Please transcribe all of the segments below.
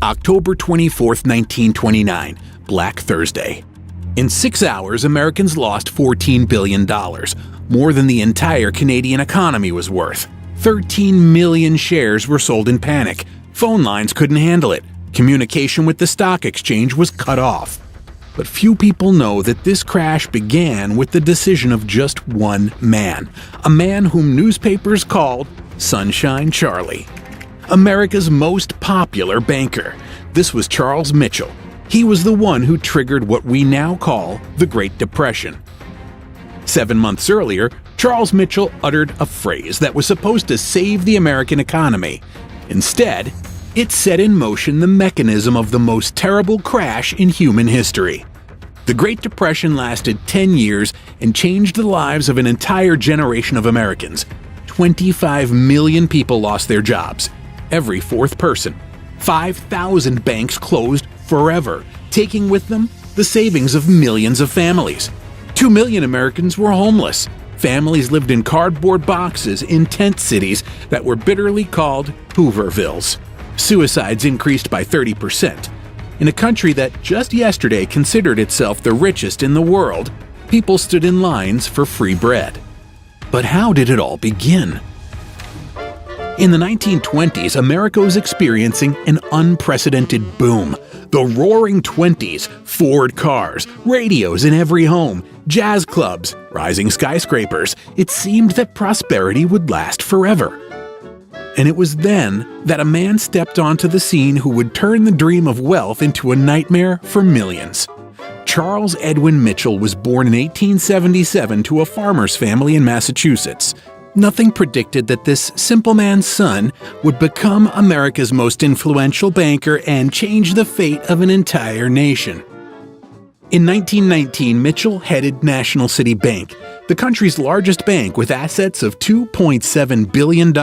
October 24, 1929, Black Thursday. In 6 hours, Americans lost $14 billion, more than the entire Canadian economy was worth. 13 million shares were sold in panic. Phone lines couldn't handle it. Communication with the stock exchange was cut off. But few people know that this crash began with the decision of just one man, a man whom newspapers called Sunshine Charlie. America's most popular banker. This was Charles Mitchell. He was the one who triggered what we now call the Great Depression. 7 months earlier, Charles Mitchell uttered a phrase that was supposed to save the American economy. Instead, it set in motion the mechanism of the most terrible crash in human history. The Great Depression lasted 10 years and changed the lives of an entire generation of Americans. 25 million people lost their jobs, every fourth person. 5,000 banks closed forever, taking with them the savings of millions of families. 2 million Americans were homeless. Families lived in cardboard boxes in tent cities that were bitterly called Hoovervilles. Suicides increased by 30%. In a country that just yesterday considered itself the richest in the world, people stood in lines for free bread. But how did it all begin? In the 1920s, America was experiencing an unprecedented boom. The Roaring Twenties, Ford cars, radios in every home, jazz clubs, rising skyscrapers. It seemed that prosperity would last forever. And it was then that a man stepped onto the scene who would turn the dream of wealth into a nightmare for millions. Charles Edwin Mitchell was born in 1877 to a farmer's family in Massachusetts. Nothing predicted that this simple man's son would become America's most influential banker and change the fate of an entire nation. In 1919, Mitchell headed National City Bank, the country's largest bank with assets of $2.7 billion.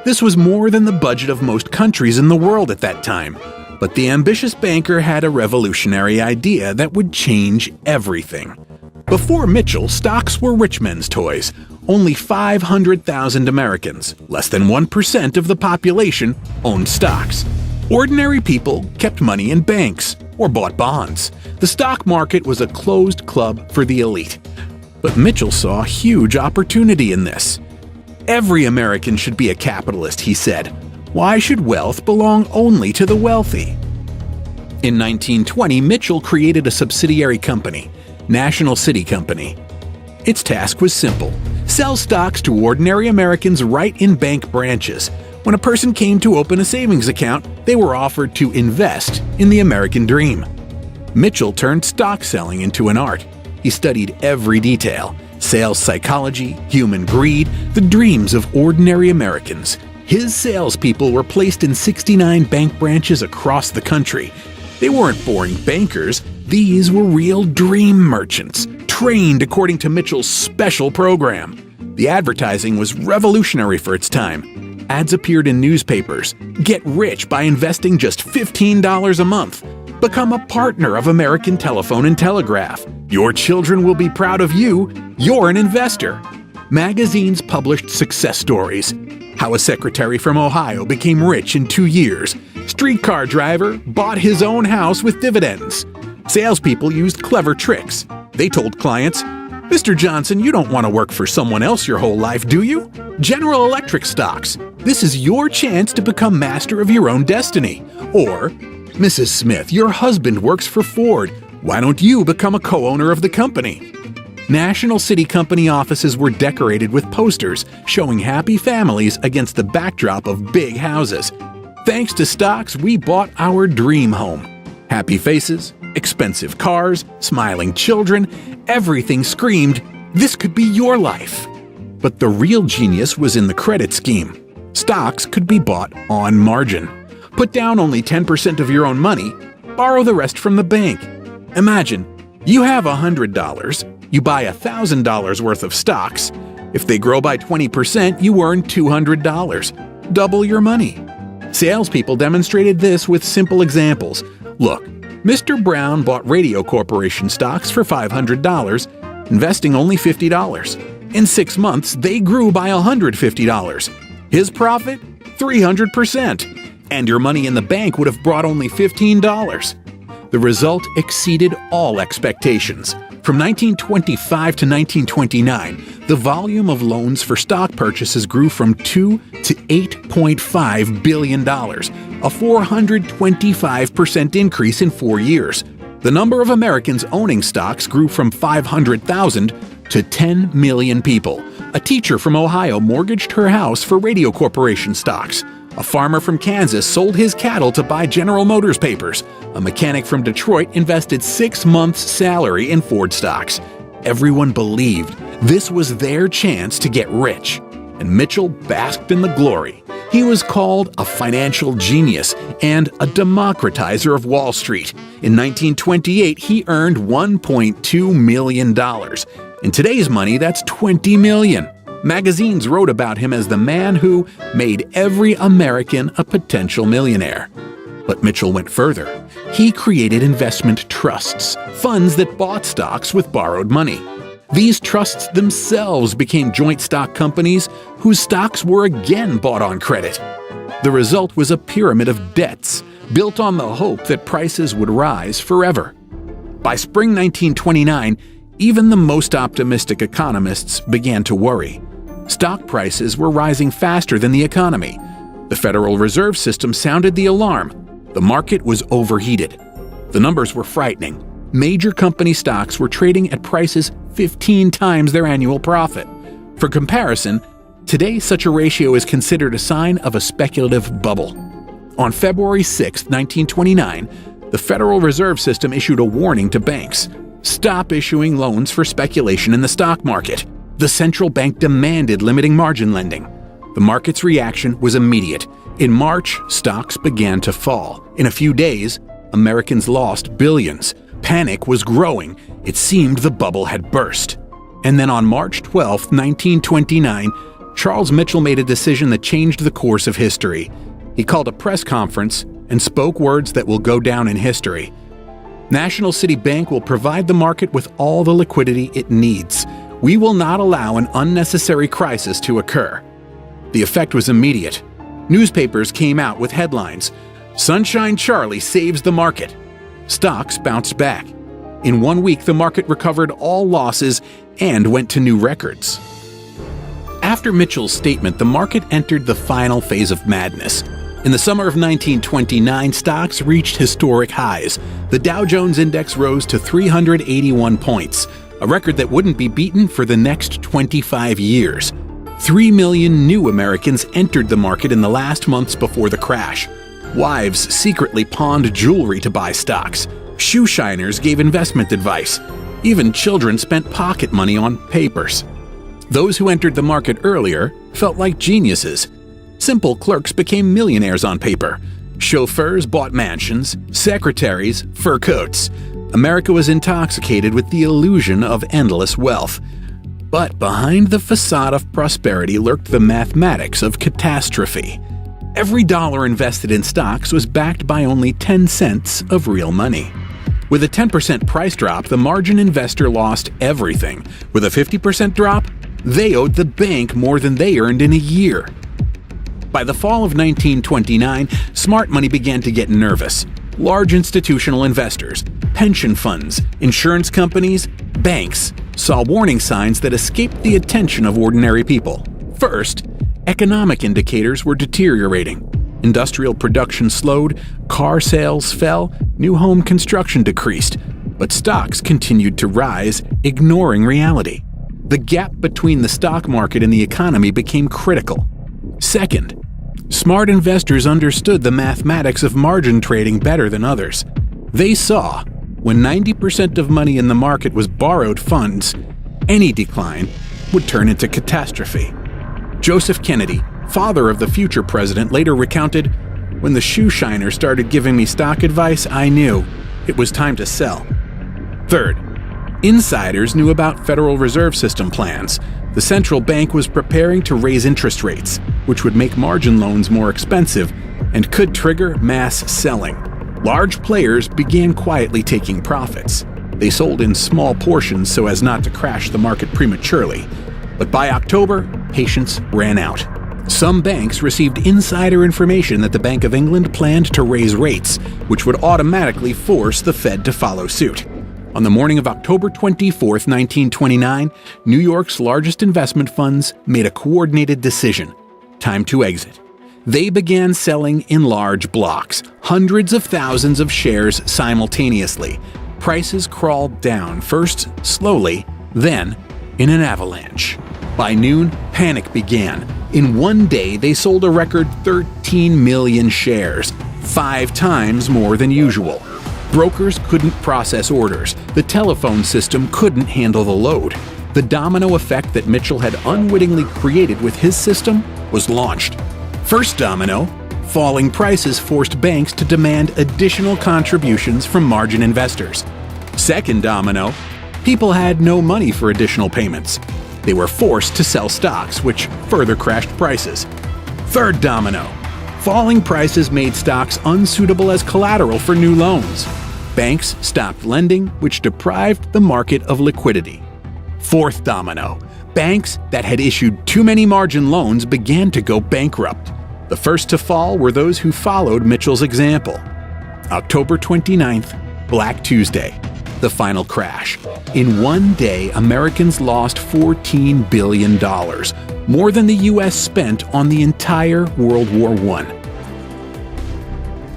This was more than the budget of most countries in the world at that time. But the ambitious banker had a revolutionary idea that would change everything. Before Mitchell, stocks were rich men's toys. Only 500,000 Americans, less than 1% of the population, owned stocks. Ordinary people kept money in banks or bought bonds. The stock market was a closed club for the elite. But Mitchell saw a huge opportunity in this. Every American should be a capitalist, he said. Why should wealth belong only to the wealthy? In 1920, Mitchell created a subsidiary company, National City Company. Its task was simple: sell stocks to ordinary Americans right in bank branches. When a person came to open a savings account, they were offered to invest in the American dream. Mitchell turned stock selling into an art. He studied every detail: sales psychology, human greed, the dreams of ordinary Americans. His salespeople were placed in 69 bank branches across the country. They weren't boring bankers. These were real dream merchants, trained according to Mitchell's special program. The advertising was revolutionary for its time. Ads appeared in newspapers. Get rich by investing just $15 a month. Become a partner of American Telephone and Telegraph. Your children will be proud of you. You're an investor. Magazines published success stories. How a secretary from Ohio became rich in 2 years. Streetcar driver bought his own house with dividends. Salespeople used clever tricks. They told clients, "Mr. Johnson, you don't want to work for someone else your whole life, do you? General Electric stocks. This is your chance to become master of your own destiny." Or, "Mrs. Smith, your husband works for Ford. Why don't you become a co-owner of the company?" National City Company offices were decorated with posters showing happy families against the backdrop of big houses. Thanks to stocks, we bought our dream home. Happy faces, expensive cars, smiling children, everything screamed, this could be your life. But the real genius was in the credit scheme. Stocks could be bought on margin. Put down only 10% of your own money, borrow the rest from the bank. Imagine, you have $100, you buy $1,000 worth of stocks. If they grow by 20%, you earn $200, double your money. Salespeople demonstrated this with simple examples. Look, Mr. Brown bought Radio Corporation stocks for $500, investing only $50. In 6 months, they grew by $150. His profit? 300%. and your money in the bank would have brought only $15. The result exceeded all expectations. From 1925 to 1929, the volume of loans for stock purchases grew from $2 to $8.5 billion, a 425% increase in 4 years. The number of Americans owning stocks grew from 500,000 to 10 million people. A teacher from Ohio mortgaged her house for Radio Corporation stocks. A farmer from Kansas sold his cattle to buy General Motors papers. A mechanic from Detroit invested 6 months' salary in Ford stocks. Everyone believed this was their chance to get rich, and Mitchell basked in the glory. He was called a financial genius and a democratizer of Wall Street. In 1928, he earned $1.2 million. In today's money, that's $20 million. Magazines wrote about him as the man who made every American a potential millionaire. But Mitchell went further. He created investment trusts, funds that bought stocks with borrowed money. These trusts themselves became joint stock companies whose stocks were again bought on credit. The result was a pyramid of debts built on the hope that prices would rise forever. By spring 1929, even the most optimistic economists began to worry. Stock prices were rising faster than the economy. The Federal Reserve System sounded the alarm. The market was overheated. The numbers were frightening. Major company stocks were trading at prices 15 times their annual profit. For comparison, today such a ratio is considered a sign of a speculative bubble. On February 6, 1929, the Federal Reserve System issued a warning to banks. Stop issuing loans for speculation in the stock market. The central bank demanded limiting margin lending. The market's reaction was immediate. In March, stocks began to fall. In a few days, Americans lost billions. Panic was growing. It seemed the bubble had burst. And then on March 12, 1929, Charles Mitchell made a decision that changed the course of history. He called a press conference and spoke words that will go down in history. National City Bank will provide the market with all the liquidity it needs. We will not allow an unnecessary crisis to occur. The effect was immediate. Newspapers came out with headlines, "Sunshine Charlie saves the market." Stocks bounced back. In 1 week, the market recovered all losses and went to new records. After Mitchell's statement, the market entered the final phase of madness. In the summer of 1929, stocks reached historic highs. The Dow Jones Index rose to 381 points, a record that wouldn't be beaten for the next 25 years. 3 million new Americans entered the market in the last months before the crash. Wives secretly pawned jewelry to buy stocks. Shoe shiners gave investment advice. Even children spent pocket money on papers. Those who entered the market earlier felt like geniuses. Simple clerks became millionaires on paper. Chauffeurs bought mansions, secretaries, fur coats. America was intoxicated with the illusion of endless wealth. But behind the facade of prosperity lurked the mathematics of catastrophe. Every dollar invested in stocks was backed by only 10 cents of real money. With a 10% price drop, the margin investor lost everything. With a 50% drop, they owed the bank more than they earned in a year. By the fall of 1929, smart money began to get nervous. Large institutional investors, pension funds, insurance companies, banks saw warning signs that escaped the attention of ordinary people. First, economic indicators were deteriorating. Industrial production slowed, car sales fell, new home construction decreased, but stocks continued to rise, ignoring reality. The gap between the stock market and the economy became critical. Second, smart investors understood the mathematics of margin trading better than others. They saw, when 90% of money in the market was borrowed funds, any decline would turn into catastrophe. Joseph Kennedy, father of the future president, later recounted, "When the shoe shiner started giving me stock advice, I knew it was time to sell." Third, insiders knew about Federal Reserve System plans. The central bank was preparing to raise interest rates, which would make margin loans more expensive and could trigger mass selling. Large players began quietly taking profits. They sold in small portions so as not to crash the market prematurely. But by October, patience ran out. Some banks received insider information that the Bank of England planned to raise rates, which would automatically force the Fed to follow suit. On the morning of October 24, 1929, New York's largest investment funds made a coordinated decision: time to exit. They began selling in large blocks, hundreds of thousands of shares simultaneously. Prices crawled down, first slowly, then in an avalanche. By noon, panic began. In one day, they sold a record 13 million shares, 5 times more than usual. Brokers couldn't process orders. The telephone system couldn't handle the load. The domino effect that Mitchell had unwittingly created with his system was launched. First domino, falling prices forced banks to demand additional contributions from margin investors. Second domino, people had no money for additional payments. They were forced to sell stocks, which further crashed prices. Third domino, falling prices made stocks unsuitable as collateral for new loans. Banks stopped lending, which deprived the market of liquidity. Fourth domino, banks that had issued too many margin loans began to go bankrupt. The first to fall were those who followed Mitchell's example. October 29th, Black Tuesday, the final crash. In one day, Americans lost $14 billion, more than the U.S. spent on the entire World War I.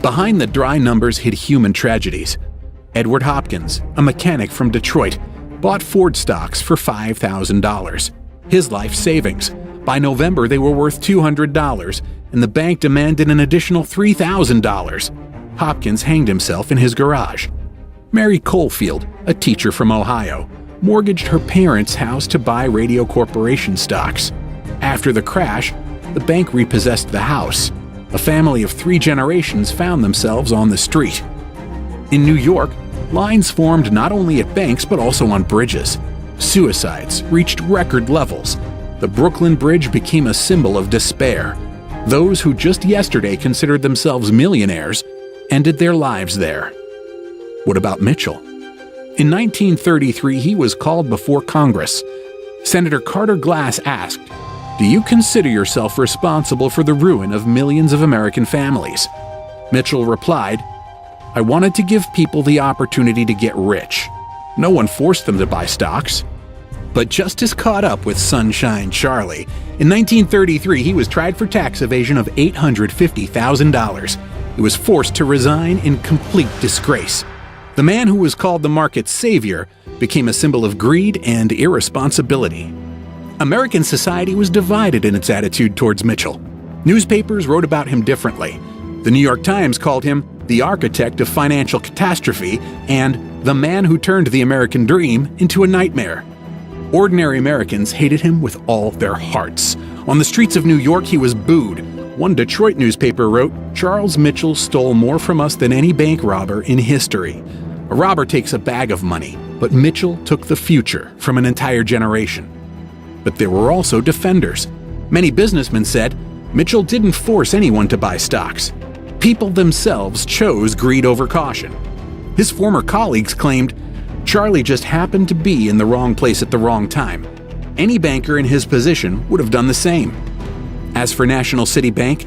Behind the dry numbers hid human tragedies. Edward Hopkins, a mechanic from Detroit, bought Ford stocks for $5,000. His life savings. By November, they were worth $200, and the bank demanded an additional $3,000. Hopkins hanged himself in his garage. Mary Coalfield, a teacher from Ohio, mortgaged her parents' house to buy Radio Corporation stocks. After the crash, the bank repossessed the house. A family of 3 generations found themselves on the street. In New York, lines formed not only at banks but also on bridges. Suicides reached record levels. The Brooklyn Bridge became a symbol of despair. Those who just yesterday considered themselves millionaires ended their lives there. What about Mitchell? In 1933, he was called before Congress. Senator Carter Glass asked, "Do you consider yourself responsible for the ruin of millions of American families?" Mitchell replied, "I wanted to give people the opportunity to get rich. No one forced them to buy stocks." But justice caught up with Sunshine Charlie. In 1933, he was tried for tax evasion of $850,000. He was forced to resign in complete disgrace. The man who was called the market's savior became a symbol of greed and irresponsibility. American society was divided in its attitude towards Mitchell. Newspapers wrote about him differently. The New York Times called him the architect of financial catastrophe and the man who turned the American dream into a nightmare. Ordinary Americans hated him with all their hearts. On the streets of New York, he was booed. One Detroit newspaper wrote, "Charles Mitchell stole more from us than any bank robber in history." A robber takes a bag of money, but Mitchell took the future from an entire generation. But there were also defenders. Many businessmen said, Mitchell didn't force anyone to buy stocks. People themselves chose greed over caution. His former colleagues claimed, Charlie just happened to be in the wrong place at the wrong time. Any banker in his position would have done the same. As for National City Bank,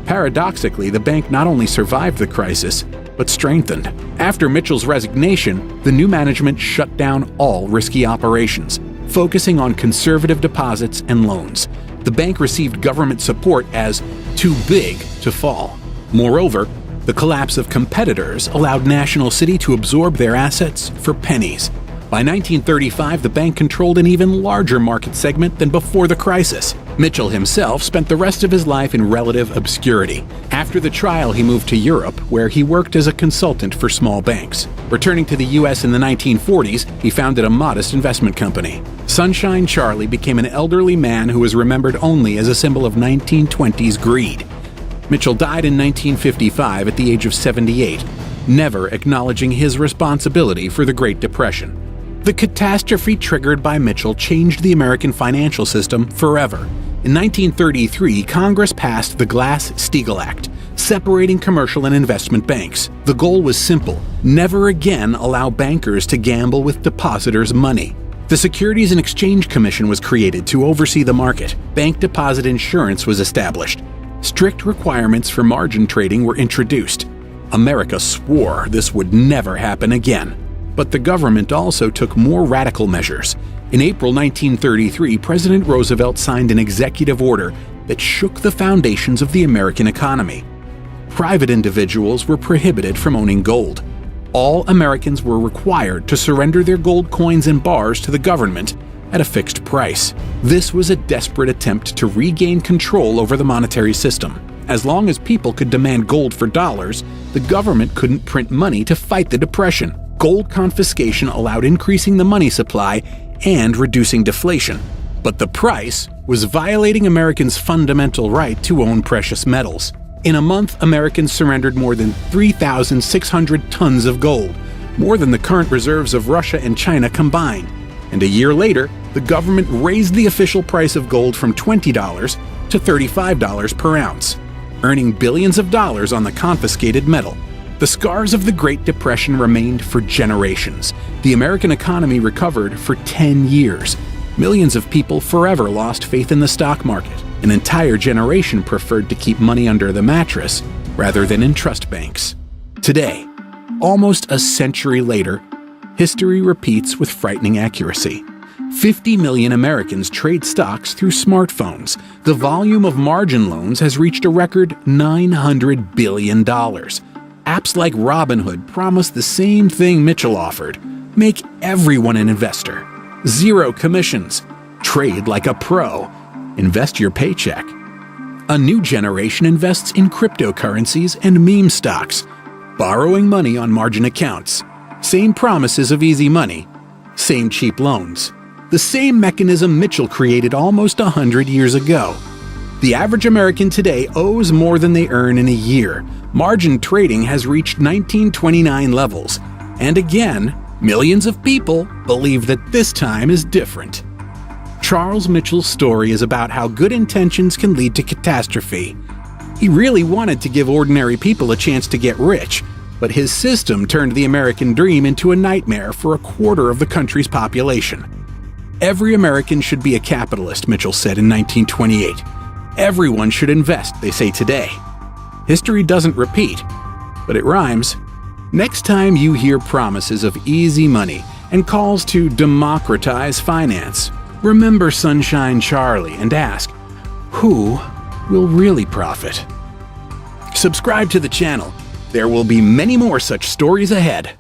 paradoxically, the bank not only survived the crisis, but strengthened. After Mitchell's resignation, the new management shut down all risky operations, focusing on conservative deposits and loans. The bank received government support as too big to fall. Moreover, the collapse of competitors allowed National City to absorb their assets for pennies. By 1935, the bank controlled an even larger market segment than before the crisis. Mitchell himself spent the rest of his life in relative obscurity. After the trial, he moved to Europe, where he worked as a consultant for small banks. Returning to the U.S. in the 1940s, he founded a modest investment company. Sunshine Charlie became an elderly man who was remembered only as a symbol of 1920s greed. Mitchell died in 1955 at the age of 78, never acknowledging his responsibility for the Great Depression. The catastrophe triggered by Mitchell changed the American financial system forever. In 1933, Congress passed the Glass-Steagall Act, separating commercial and investment banks. The goal was simple: never again allow bankers to gamble with depositors' money. The Securities and Exchange Commission was created to oversee the market. Bank deposit insurance was established. Strict requirements for margin trading were introduced. America swore this would never happen again. But the government also took more radical measures. In April 1933, President Roosevelt signed an executive order that shook the foundations of the American economy. Private individuals were prohibited from owning gold. All Americans were required to surrender their gold coins and bars to the government at a fixed price. This was a desperate attempt to regain control over the monetary system. As long as people could demand gold for dollars, the government couldn't print money to fight the Depression. Gold confiscation allowed increasing the money supply and reducing deflation. But the price was violating Americans' fundamental right to own precious metals. In a month, Americans surrendered more than 3,600 tons of gold, more than the current reserves of Russia and China combined. And a year later, the government raised the official price of gold from $20 to $35 per ounce, earning billions of dollars on the confiscated metal. The scars of the Great Depression remained for generations. The American economy recovered for 10 years. Millions of people forever lost faith in the stock market. An entire generation preferred to keep money under the mattress rather than in trust banks. Today, almost a century later, history repeats with frightening accuracy. 50 million Americans trade stocks through smartphones. The volume of margin loans has reached a record $900 billion. Apps like Robinhood promise the same thing Mitchell offered: make everyone an investor. Zero commissions. Trade like a pro. Invest your paycheck. A new generation invests in cryptocurrencies and meme stocks, borrowing money on margin accounts. Same promises of easy money, same cheap loans. The same mechanism Mitchell created almost 100 years ago. The average American today owes more than they earn in a year. Margin trading has reached 1929 levels. And again, millions of people believe that this time is different. Charles Mitchell's story is about how good intentions can lead to catastrophe. He really wanted to give ordinary people a chance to get rich, but his system turned the American dream into a nightmare for a quarter of the country's population. Every American should be a capitalist, Mitchell said in 1928. Everyone should invest, they say today. History doesn't repeat, but it rhymes. Next time you hear promises of easy money and calls to democratize finance, remember Sunshine Charlie and ask, who will really profit? Subscribe to the channel. There will be many more such stories ahead.